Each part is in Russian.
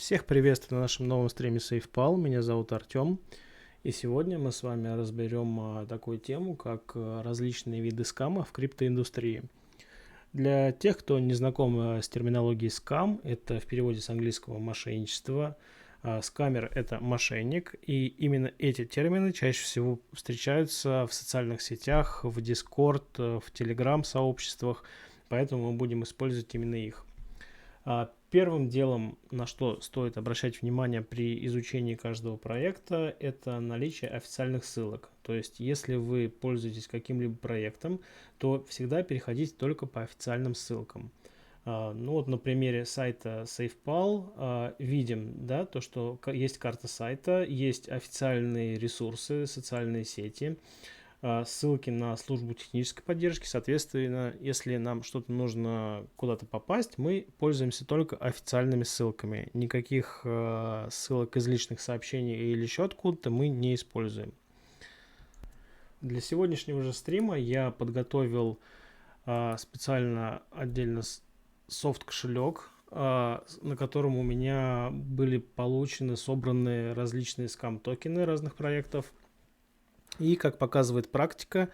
Всех приветствую на нашем новом стриме SafePal. Меня зовут Артем. И сегодня мы с вами разберем такую тему, как различные виды скама в криптоиндустрии. Для тех, кто не знаком с терминологией скам, это в переводе с английского мошенничество. Скамер – это мошенник, и именно эти термины чаще всего встречаются в социальных сетях, в Discord, в Telegram сообществах, поэтому мы будем использовать именно их. Первым делом, на что стоит обращать внимание при изучении каждого проекта, это наличие официальных ссылок. То есть, если вы пользуетесь каким-либо проектом, то всегда переходите только по официальным ссылкам. Ну вот на примере сайта SafePal видим, да, то, что есть карта сайта, есть официальные ресурсы, социальные сети, ссылки на службу технической поддержки. Соответственно, если нам что-то нужно куда-то попасть, мы пользуемся только официальными ссылками. Никаких ссылок из личных сообщений или еще откуда-то мы не используем. Для сегодняшнего же стрима я подготовил специально отдельно софт-кошелек, на котором у меня были собраны различные скам-токены разных проектов. И, как показывает практика,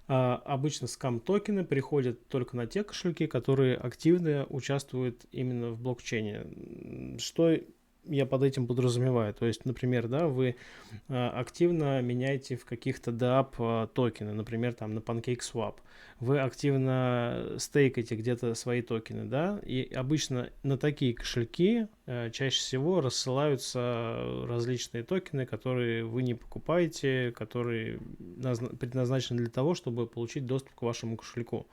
обычно скам-токены приходят только на те кошельки, которые активно участвуют именно в блокчейне. Что я под этим подразумеваю? То есть, например, да, вы активно меняете в каких-то DApp токены, например, там на PancakeSwap. Вы активно стейкаете где-то свои токены, да, и обычно на такие кошельки чаще всего рассылаются различные токены, которые вы не покупаете, которые предназначены для того, чтобы получить доступ к вашему кошельку.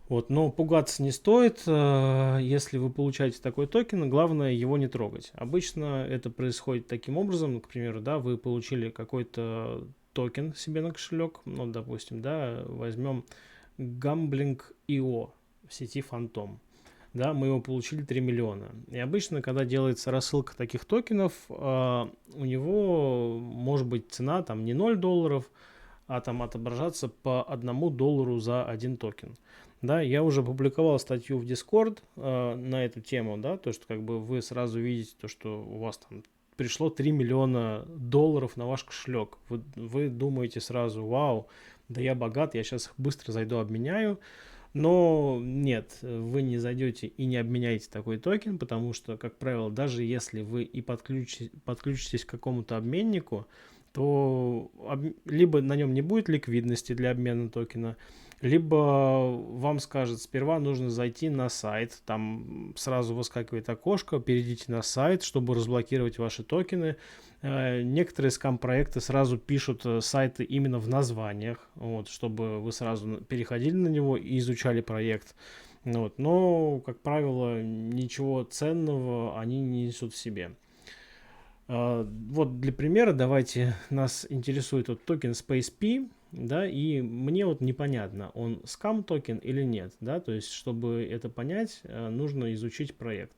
Вот, но пугаться не стоит, если вы получаете такой токен, главное его не трогать. Обычно это происходит таким образом, к примеру, да, вы получили какой-то токен себе на кошелек, ну, допустим, да, возьмем Gambling.io в сети Phantom. Да, мы его получили 3 миллиона. И обычно, когда делается рассылка таких токенов, у него может быть цена там не $0, а там отображаться по $1 за один токен. Да, я уже публиковал статью в Discord на эту тему, да, то, что как бы вы сразу видите то, что у вас там пришло 3 миллиона долларов на ваш кошелек. Вы думаете сразу: вау, да я богат, я сейчас быстро зайду обменяю. Но нет, вы не зайдете и не обменяете такой токен, потому что, как правило, даже если вы и подключитесь к какому-то обменнику, то либо на нем не будет ликвидности для обмена токена, либо вам скажет, сперва нужно зайти на сайт, там сразу выскакивает окошко, перейдите на сайт, чтобы разблокировать ваши токены. Некоторые скам-проекты сразу пишут сайты именно в названиях, вот, чтобы вы сразу переходили на него и изучали проект. Вот. Но, как правило, ничего ценного они не несут в себе. Вот для примера давайте, нас интересует вот токен SpaceP, да, и мне вот непонятно, он скам токен или нет, да, то есть чтобы это понять, нужно изучить проект.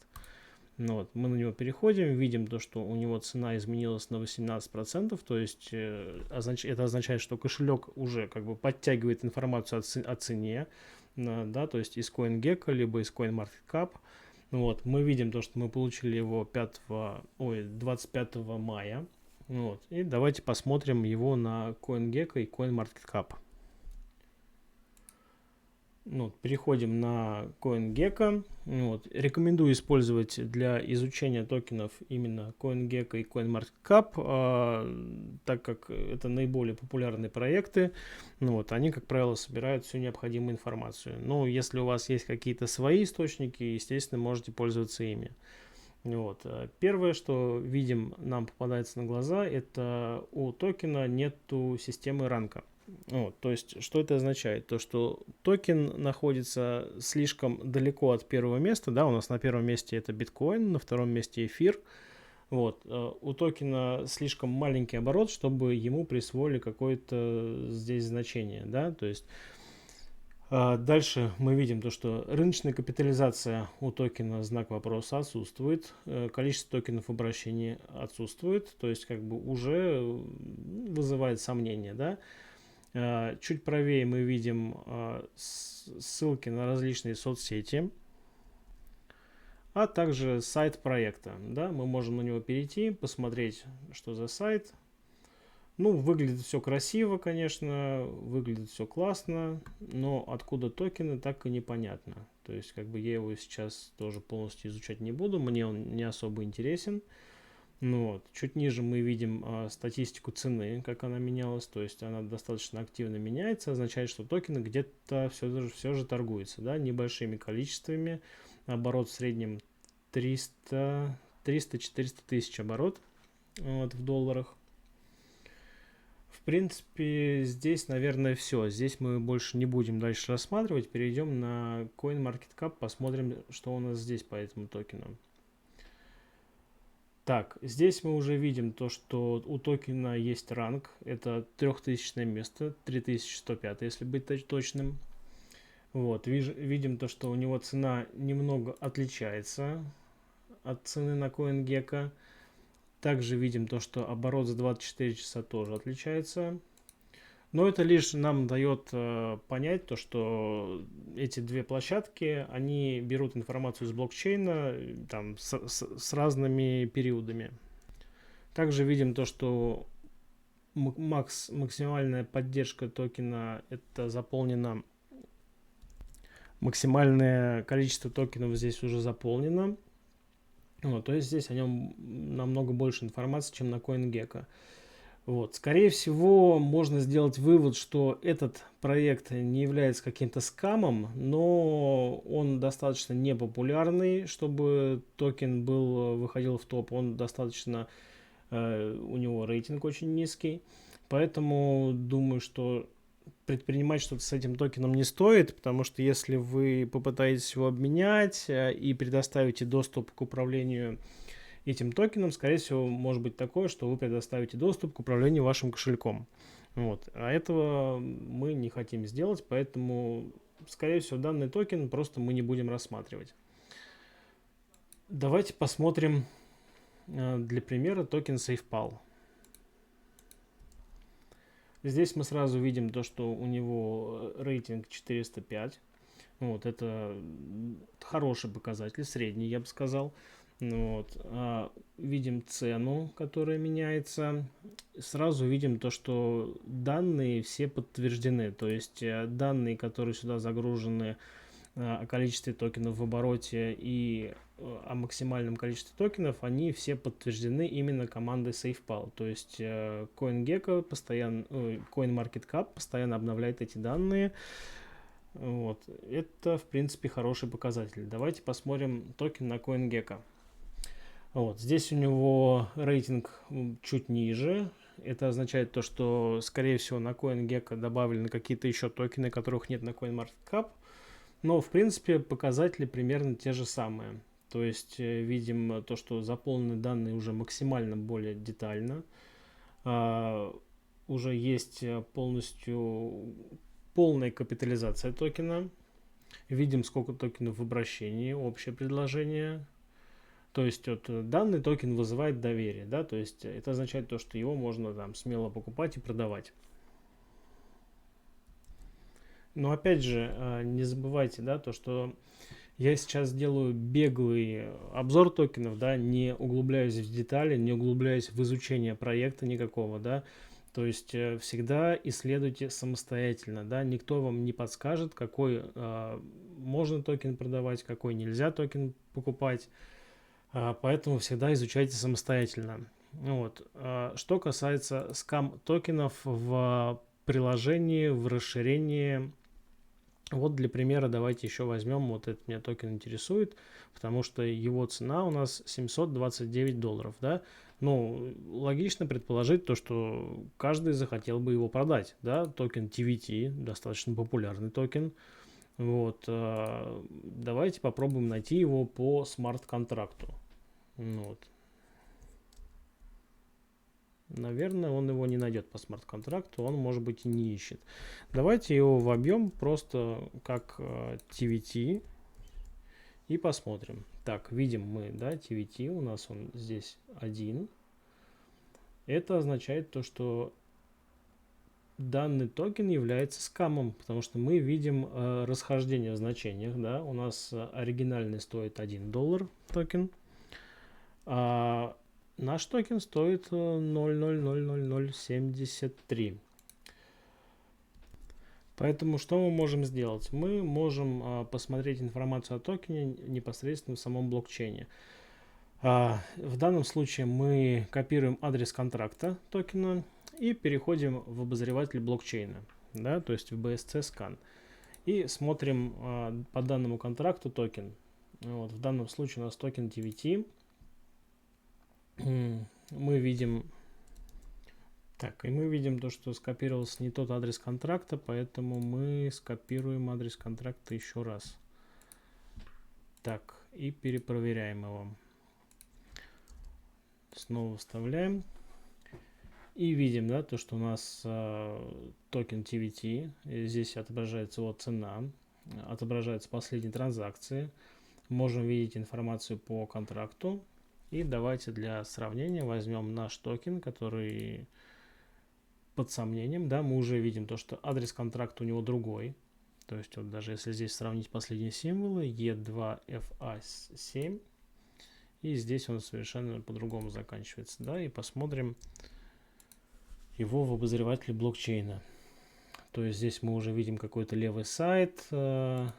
Ну вот, мы на него переходим, видим то, что у него цена изменилась на 18%, то есть это означает, что кошелек уже как бы подтягивает информацию о цене, да, то есть из CoinGecko, либо из CoinMarketCap. Вот, мы видим то, что мы получили его 25 мая. Вот, и давайте посмотрим его на CoinGecko и CoinMarketCap. Ну, переходим на CoinGecko. Вот. Рекомендую использовать для изучения токенов именно CoinGecko и CoinMarketCap, так как это наиболее популярные проекты. Ну, вот, они, как правило, собирают всю необходимую информацию. Но если у вас есть какие-то свои источники, естественно, можете пользоваться ими. Вот. Первое, что видим, нам попадается на глаза, это у токена нету системы ранка. Вот, то есть, что это означает? То, что токен находится слишком далеко от первого места, да, у нас на первом месте это биткоин, на втором месте эфир. Вот, у токена слишком маленький оборот, чтобы ему присвоили какое-то здесь значение, да, то есть дальше мы видим то, что рыночная капитализация у токена знак вопроса отсутствует, количество токенов в обращении отсутствует, то есть как бы уже вызывает сомнения, да. Чуть правее мы видим ссылки на различные соцсети. а также сайт проекта. Да, мы можем на него перейти, посмотреть, что за сайт. Ну, выглядит все красиво, конечно, выглядит все классно, но откуда токены, так и непонятно. То есть, как бы я его сейчас тоже полностью изучать не буду, мне он не особо интересен. Ну вот, чуть ниже мы видим статистику цены, как она менялась, то есть она достаточно активно меняется, означает, что токены где-то все же торгуются, да, небольшими количествами, оборот в среднем 300-400 тысяч оборот вот, в долларах. В принципе, здесь, наверное, все. Здесь мы больше не будем дальше рассматривать. Перейдем на CoinMarketCap, посмотрим, что у нас здесь по этому токену. Так, здесь мы уже видим то, что у токена есть ранг. Это 3000 место, 3105, если быть точным. Вот, видим то, что у него цена немного отличается от цены на CoinGecko. Также видим то, что оборот за 24 часа тоже отличается. Но это лишь нам дает понять то, что эти две площадки, они берут информацию из блокчейна там, с разными периодами. Также видим то, что максимальная поддержка токена, это заполнено, максимальное количество токенов здесь уже заполнено. Вот, то есть здесь о нем намного больше информации, чем на CoinGecko. Вот. Скорее всего, можно сделать вывод, что этот проект не является каким-то скамом, но он достаточно непопулярный, чтобы токен выходил в топ. Он достаточно, у него рейтинг очень низкий. Поэтому думаю, что предпринимать что-то с этим токеном не стоит, потому что если вы попытаетесь его обменять и предоставите доступ к управлению этим токеном, скорее всего, может быть такое, что вы предоставите доступ к управлению вашим кошельком. Вот. А этого мы не хотим сделать, поэтому, скорее всего, данный токен просто мы не будем рассматривать. Давайте посмотрим для примера токен SafePal. Здесь мы сразу видим то, что у него рейтинг 405. Вот, это хороший показатель, средний, я бы сказал. Вот. Видим цену, которая меняется. Сразу видим то, что данные все подтверждены. То есть данные, которые сюда загружены о количестве токенов в обороте и о максимальном количестве токенов, они все подтверждены именно командой SafePal. То есть CoinGecko постоянно, CoinMarketCap постоянно обновляет эти данные. Вот. Это, в принципе, хороший показатель. Давайте посмотрим токен на CoinGecko. Вот. Здесь у него рейтинг чуть ниже. Это означает то, что, скорее всего, на CoinGecko добавлены какие-то еще токены, которых нет на CoinMarketCap. Но, в принципе, показатели примерно те же самые. То есть, видим то, что заполнены данные уже максимально более детально. Уже есть полная капитализация токена. Видим, сколько токенов в обращении, общее предложение. То есть данный токен вызывает доверие, да, то есть это означает то, что его можно там смело покупать и продавать. Но опять же, не забывайте, да, то, что я сейчас делаю беглый обзор токенов, да, не углубляюсь в детали, не углубляюсь в изучение проекта никакого, да. То есть всегда исследуйте самостоятельно, да, никто вам не подскажет, какой можно токен продавать, какой нельзя токен покупать, поэтому всегда изучайте самостоятельно. Вот. Что касается скам токенов в приложении, в расширении, вот для примера давайте еще возьмем, вот этот меня токен интересует, потому что его цена у нас $729, да. Ну, логично предположить то, что каждый захотел бы его продать, да. Токен TVT, достаточно популярный токен. Вот, давайте попробуем найти его по смарт-контракту. Вот. Наверное, он его не найдет по смарт-контракту, он, может быть, и не ищет. Давайте его вобьем просто как TVT и посмотрим. Так, видим мы, да, TVT, у нас он здесь 1. Это означает то, что данный токен является скамом, потому что мы видим расхождение в значениях, да, у нас оригинальный стоит $1 токен, а наш токен стоит 0,000073. Поэтому что мы можем сделать? Мы можем посмотреть информацию о токене непосредственно в самом блокчейне. В данном случае мы копируем адрес контракта токена и переходим в обозреватель блокчейна, да, то есть в BSC Scan. И смотрим по данному контракту токен. Вот, в данном случае у нас токен TVT. Мы видим... Так, и мы видим то, что скопировался не тот адрес контракта, поэтому мы скопируем адрес контракта еще раз. Так, и перепроверяем его. Снова вставляем. И видим, да, то, что у нас токен TVT. Здесь отображается его цена, отображаются последние транзакции. Можем видеть информацию по контракту. И давайте для сравнения возьмем наш токен, который... под сомнением, да, мы уже видим то, что адрес контракта у него другой. То есть вот даже если здесь сравнить последние символы E2FA7, и здесь он совершенно по-другому заканчивается, да, и посмотрим его в обозревателе блокчейна. То есть здесь мы уже видим какой-то левый сайт, уже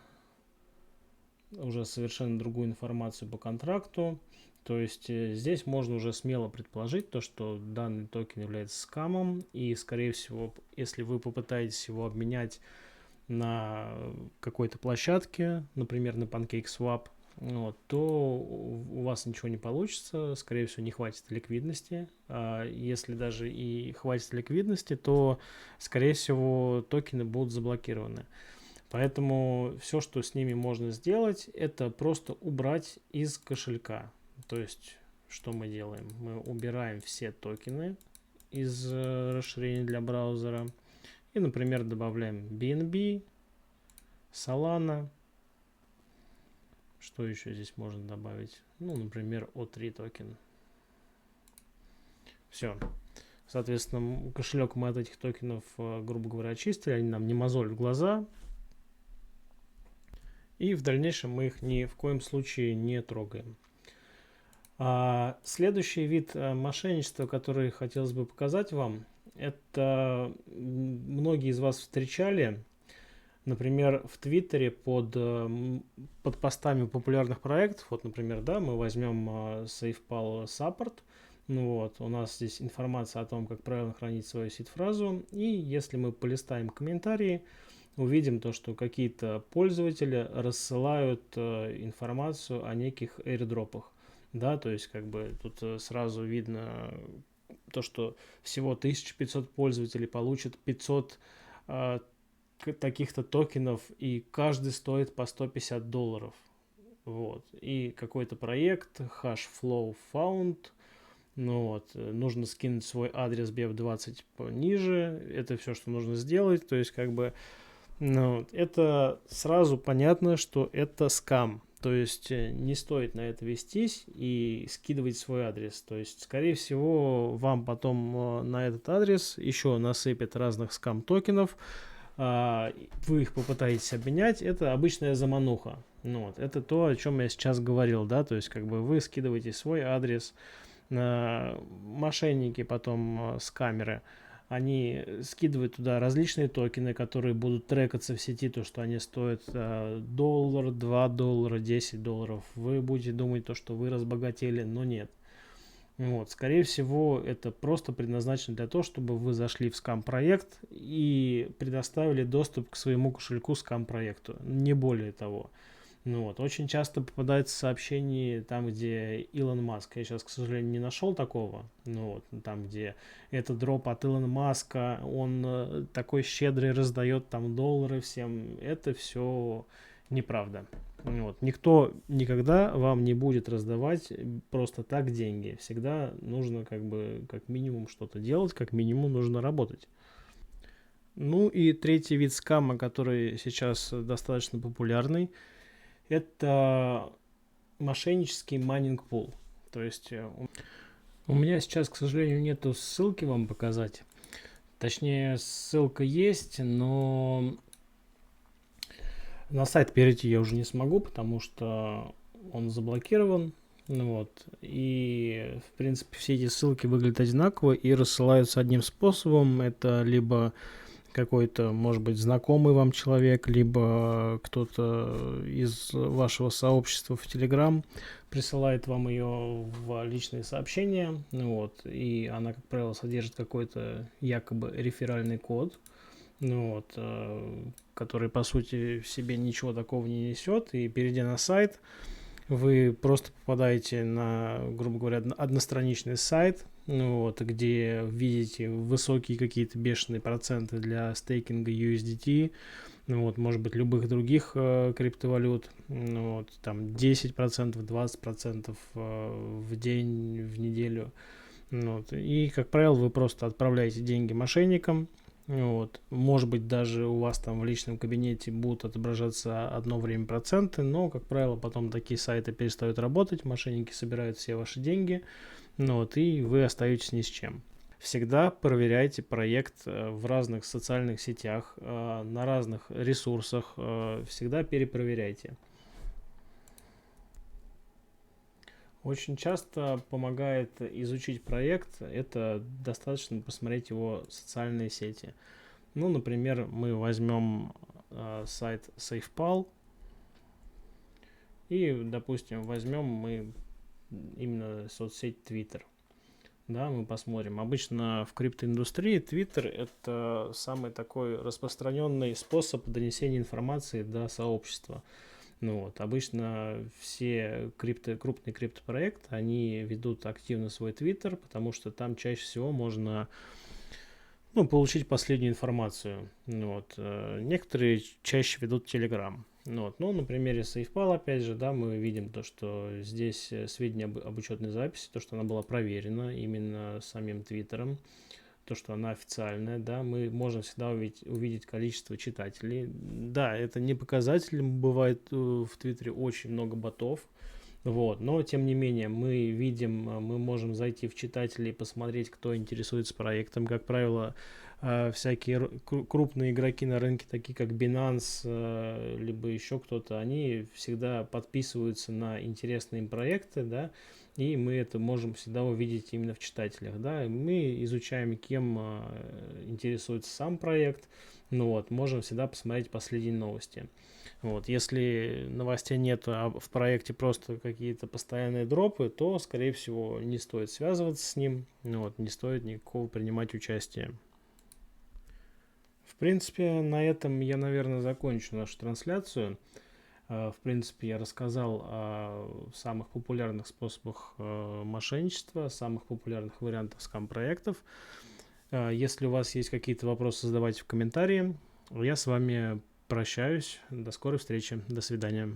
совершенно другую информацию по контракту. То есть здесь можно уже смело предположить то, что данный токен является скамом, и скорее всего, если вы попытаетесь его обменять на какой-то площадке, например, на PancakeSwap, вот, то у вас ничего не получится, скорее всего, не хватит ликвидности. А если даже и хватит ликвидности, то, скорее всего, токены будут заблокированы. Поэтому все, что с ними можно сделать, это просто убрать из кошелька. То есть, что мы делаем? Мы убираем все токены из расширения для браузера. И, например, добавляем BNB, Solana. Что еще здесь можно добавить? Ну, например, O3 токен. Все. Соответственно, кошелек мы от этих токенов, грубо говоря, очистили. Они нам не мозолят глаза. И в дальнейшем мы их ни в коем случае не трогаем. Следующий вид мошенничества, который хотелось бы показать вам, это многие из вас встречали, например, в Твиттере под постами популярных проектов. Вот, например, да, мы возьмем SafePal Support. Ну вот, у нас здесь информация о том, как правильно хранить свою сид-фразу. И если мы полистаем комментарии, увидим то, что какие-то пользователи рассылают информацию о неких airdropах. Да, то есть как бы тут сразу видно то, что всего 1500 пользователей получат 500 таких-то токенов, и каждый стоит по $150. Вот. И какой-то проект Hashflow Found. Ну вот, нужно скинуть свой адрес BF20 пониже. Это все, что нужно сделать. То есть как бы, ну, это сразу понятно, что это скам. То есть не стоит на это вестись и скидывать свой адрес. То есть, скорее всего, вам потом на этот адрес еще насыпят разных скам-токенов. Вы их попытаетесь обменять. Это обычная замануха. Ну, вот, это то, о чем я сейчас говорил, да. То есть, как бы вы скидываете свой адрес. Мошенники потом с камеры, они скидывают туда различные токены, которые будут трекаться в сети, то, что они стоят $1, $2, $10. Вы будете думать, то, что вы разбогатели, но нет. Вот, скорее всего, это просто предназначено для того, чтобы вы зашли в скам-проект и предоставили доступ к своему кошельку скам-проекту, не более того. Ну вот, очень часто попадаются сообщения там, где Илон Маск. Я сейчас, к сожалению, не нашел такого. Ну вот, там, где это дроп от Илона Маска, он такой щедрый раздает там доллары всем. Это все неправда. Вот. Никто никогда вам не будет раздавать просто так деньги. Всегда нужно как бы как минимум что-то делать, как минимум нужно работать. Ну и третий вид скама, который сейчас достаточно популярный, это мошеннический майнинг пул. То есть у меня сейчас, к сожалению, нету ссылки вам показать. Точнее, ссылка есть, но на сайт перейти я уже не смогу, потому что он заблокирован. Ну вот. И, в принципе, все эти ссылки выглядят одинаково и рассылаются одним способом. Это либо какой-то, может быть, знакомый вам человек, либо кто-то из вашего сообщества в Telegram присылает вам ее в личные сообщения, ну вот, и она, как правило, содержит какой-то якобы реферальный код, ну вот, который, по сути, в себе ничего такого не несет, и перейдя на сайт, вы просто попадаете на, грубо говоря, одностраничный сайт, ну вот, где видите высокие какие-то бешеные проценты для стейкинга USDT, ну вот, может быть, любых других криптовалют, ну вот, там 10%, 20% в день, в неделю, ну вот, и, как правило, вы просто отправляете деньги мошенникам, вот. Может быть, даже у вас там в личном кабинете будут отображаться одно время проценты, но, как правило, потом такие сайты перестают работать, мошенники собирают все ваши деньги, ну вот, и вы остаетесь ни с чем. Всегда проверяйте проект в разных социальных сетях, на разных ресурсах, всегда перепроверяйте. Очень часто помогает изучить проект, это достаточно посмотреть его социальные сети. Ну, например, мы возьмем сайт SafePal и, допустим, возьмем мы именно соцсеть Twitter. Да, мы посмотрим. Обычно в криптоиндустрии Twitter это самый такой распространенный способ донесения информации до сообщества. Ну вот, обычно все крупные криптопроекты, они ведут активно свой Twitter, потому что там чаще всего можно, ну, получить последнюю информацию. Ну вот, некоторые чаще ведут Telegram. Ну вот, ну, на примере SafePal, опять же, да, мы видим то, что здесь сведения об учетной записи, то, что она была проверена именно самим Твиттером, то, что она официальная, да, мы можем всегда увидеть количество читателей. Да, это не показатель, бывает в Твиттере очень много ботов, вот, но тем не менее мы видим, мы можем зайти в читателей и посмотреть, кто интересуется проектом. Как правило, всякие крупные игроки на рынке, такие как Binance, либо еще кто-то, они всегда подписываются на интересные им проекты, да, и мы это можем всегда увидеть именно в читателях, да. Мы изучаем, кем интересуется сам проект, ну вот, можем всегда посмотреть последние новости. Вот, если новостей нет, а в проекте просто какие-то постоянные дропы, то, скорее всего, не стоит связываться с ним, ну вот, не стоит никакого принимать участия. В принципе, на этом я, наверное, закончу нашу трансляцию. В принципе, я рассказал о самых популярных способах мошенничества, самых популярных вариантах скам-проектов. Если у вас есть какие-то вопросы, задавайте в комментарии. Я с вами прощаюсь. До скорой встречи. До свидания.